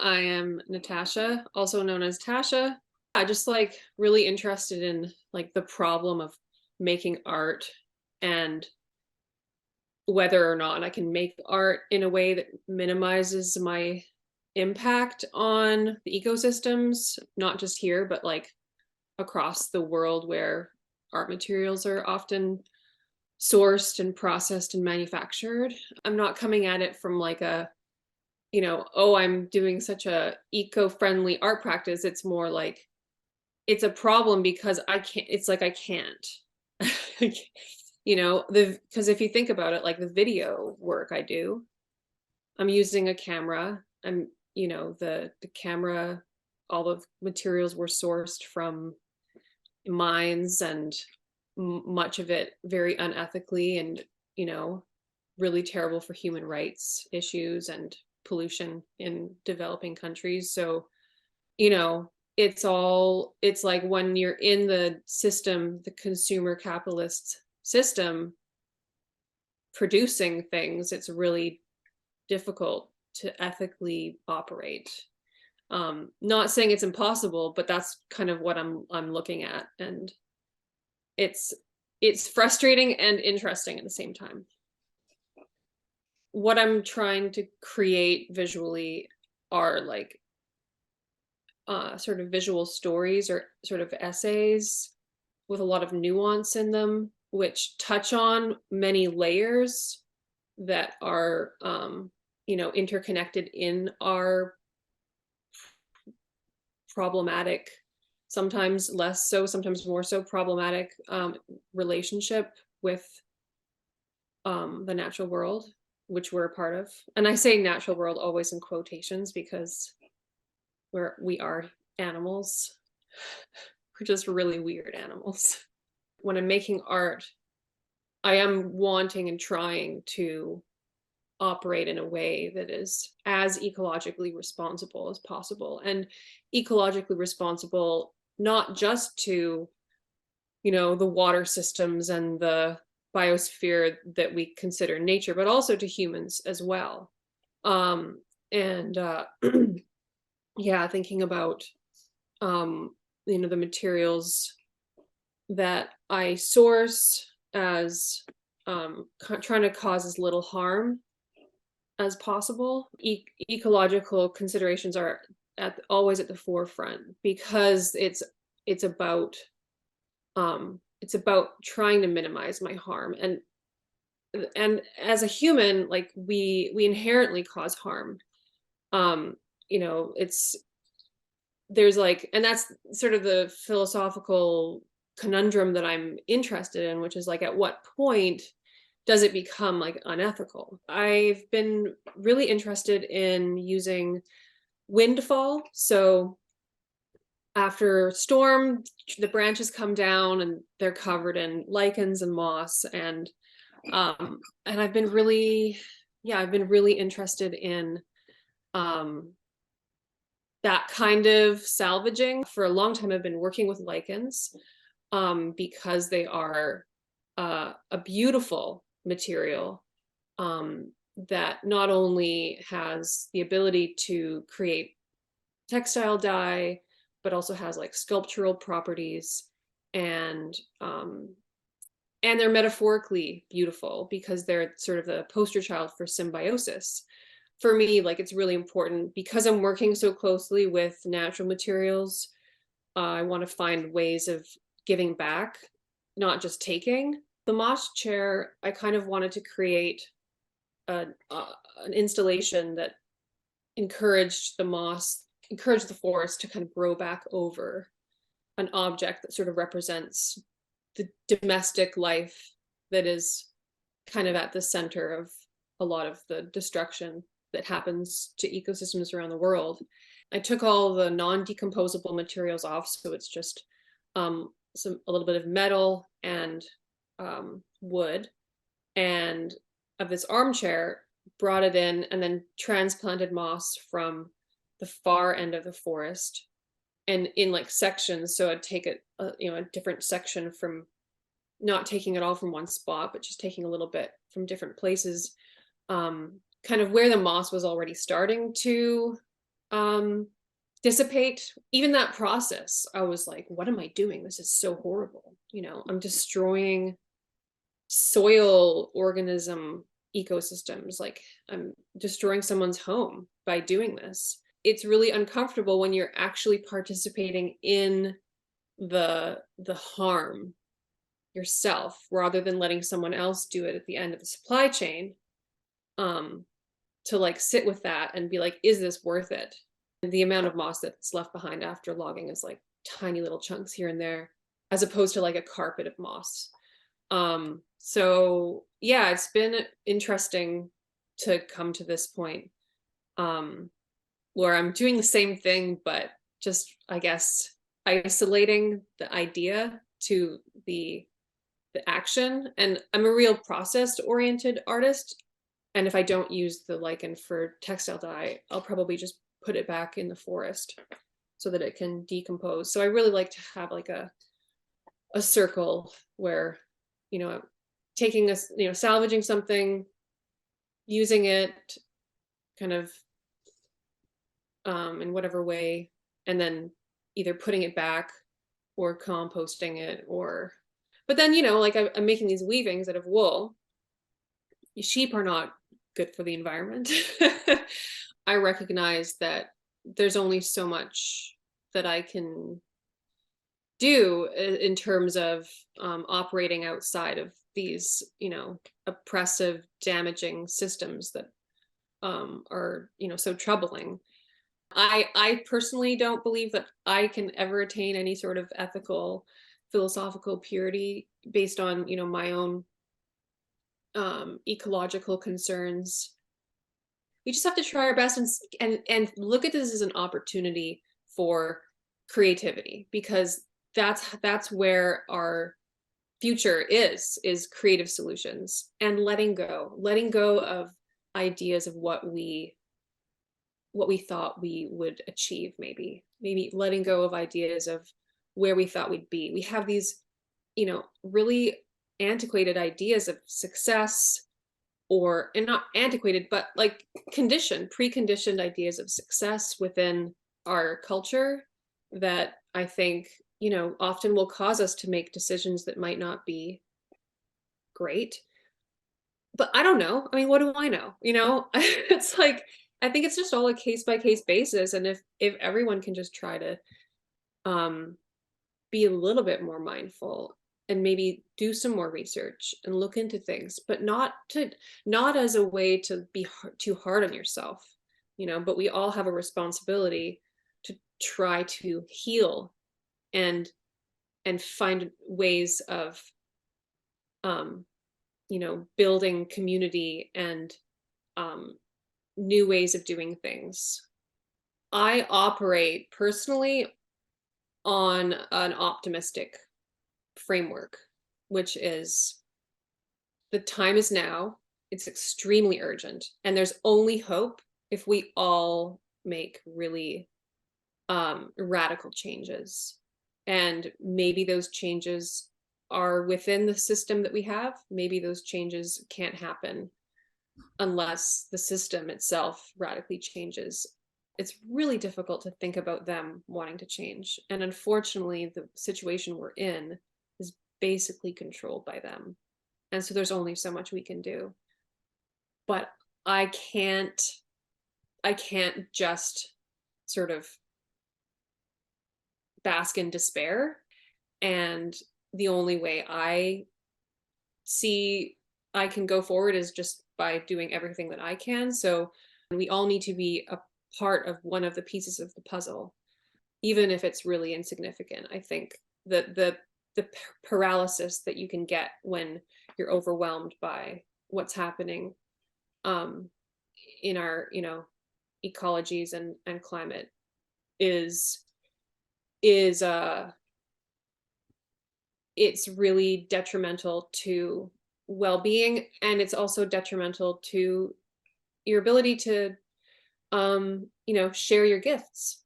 I am Natasha, also known as Tasha. I just like really interested in like the problem of making art and whether or not I can make art in a way that minimizes my impact on the ecosystems, not just here, but like across the world where art materials are often sourced and processed and manufactured. I'm not coming at it from like a oh, I'm doing such a eco-friendly art practice. It's more like it's a problem because I can't, it's like I can't. The because if you think about it, like the video work I do, I'm using a camera. The camera, all the materials were sourced from mines and much of it very unethically and, you know, really terrible for human rights issues and pollution in developing countries. So, it's like when you're in the system, the consumer capitalist system producing things, it's really difficult to ethically operate. Not saying it's impossible, but that's kind of what I'm looking at. And it's it's frustrating and interesting at the same time. What I'm trying to create visually are like sort of visual stories or sort of essays with a lot of nuance in them, which touch on many layers that are, interconnected in our problematic, sometimes less so, sometimes more so problematic relationship with the natural world, which we're a part of. And I say natural world always in quotations because we are animals. We're just really weird animals. When I'm making art, I am wanting and trying to operate in a way that is as ecologically responsible as possible, and ecologically responsible not just to, the water systems and the biosphere that we consider nature, but also to humans as well. And yeah, thinking about the materials that I source as trying to cause as little harm as possible. Ecological considerations are always at the forefront because it's about trying to minimize my harm, and as a human, like we inherently cause harm. It's there's like, and that's sort of the philosophical conundrum that I'm interested in, which is like, at what point does it become like unethical? I've been really interested in using windfall. So after storm, the branches come down and they're covered in lichens and moss, and I've been really, yeah, I've been really interested in that kind of salvaging. For a long time, I've been working with lichens because they are a beautiful material that not only has the ability to create textile dye, but also has like sculptural properties, and they're metaphorically beautiful because they're sort of the poster child for symbiosis. For me, like, it's really important because I'm working so closely with natural materials. I want to find ways of giving back, not just taking. The moss chair, I kind of wanted to create an installation that encouraged the forest to kind of grow back over an object that sort of represents the domestic life that is kind of at the center of a lot of the destruction that happens to ecosystems around the world. I took all the non-decomposable materials off, so it's just a little bit of metal and wood, and of this armchair, brought it in, and then transplanted moss from the far end of the forest and in like sections. So I'd take a different section, from not taking it all from one spot, but just taking a little bit from different places, kind of where the moss was already starting to dissipate. Even that process, I was like, what am I doing? This is so horrible. I'm destroying soil organism ecosystems. Like, I'm destroying someone's home by doing this. It's really uncomfortable when you're actually participating in the harm yourself, rather than letting someone else do it at the end of the supply chain. To like sit with that and be like, is this worth it? And the amount of moss that's left behind after logging is like tiny little chunks here and there, as opposed to like a carpet of moss. So yeah, it's been interesting to come to this point, where I'm doing the same thing, but just, I guess, isolating the idea to the action. And I'm a real process oriented artist. And if I don't use the lichen for textile dye, I'll probably just put it back in the forest so that it can decompose. So I really like to have like a circle where, taking this, salvaging something, using it kind of in whatever way, and then either putting it back or composting it, but then, like I'm making these weavings out of wool. Sheep are not good for the environment. I recognize that there's only so much that I can do in terms of operating outside of these, oppressive, damaging systems that are, so troubling. I personally don't believe that I can ever attain any sort of ethical, philosophical purity based on, my own ecological concerns. We just have to try our best and look at this as an opportunity for creativity, because that's where our future is creative solutions, and letting go of ideas of what we thought we would achieve. Maybe letting go of ideas of where we thought we'd be. We have these, really antiquated ideas of success, and not antiquated, but like preconditioned ideas of success within our culture that I think, often will cause us to make decisions that might not be great. But I don't know. I mean, what do I know? It's like, I think it's just all a case by case basis. And if everyone can just try to be a little bit more mindful, and maybe do some more research and look into things, but not as a way to be too hard on yourself, but we all have a responsibility to try to heal and find ways of building community and new ways of doing things. I operate personally on an optimistic framework, which is, the time is now, it's extremely urgent, and there's only hope if we all make really radical changes. And maybe those changes are within the system that we have. Maybe those changes can't happen unless the system itself radically changes. It's really difficult to think about them wanting to change. And unfortunately, the situation we're in is basically controlled by them. And so there's only so much we can do. But I can't just sort of bask in despair. And the only way I see I can go forward is just by doing everything that I can. So we all need to be a part of one of the pieces of the puzzle, even if it's really insignificant. I think that the paralysis that you can get when you're overwhelmed by what's happening in our, ecologies and climate is it's really detrimental to well-being, and it's also detrimental to your ability to share your gifts.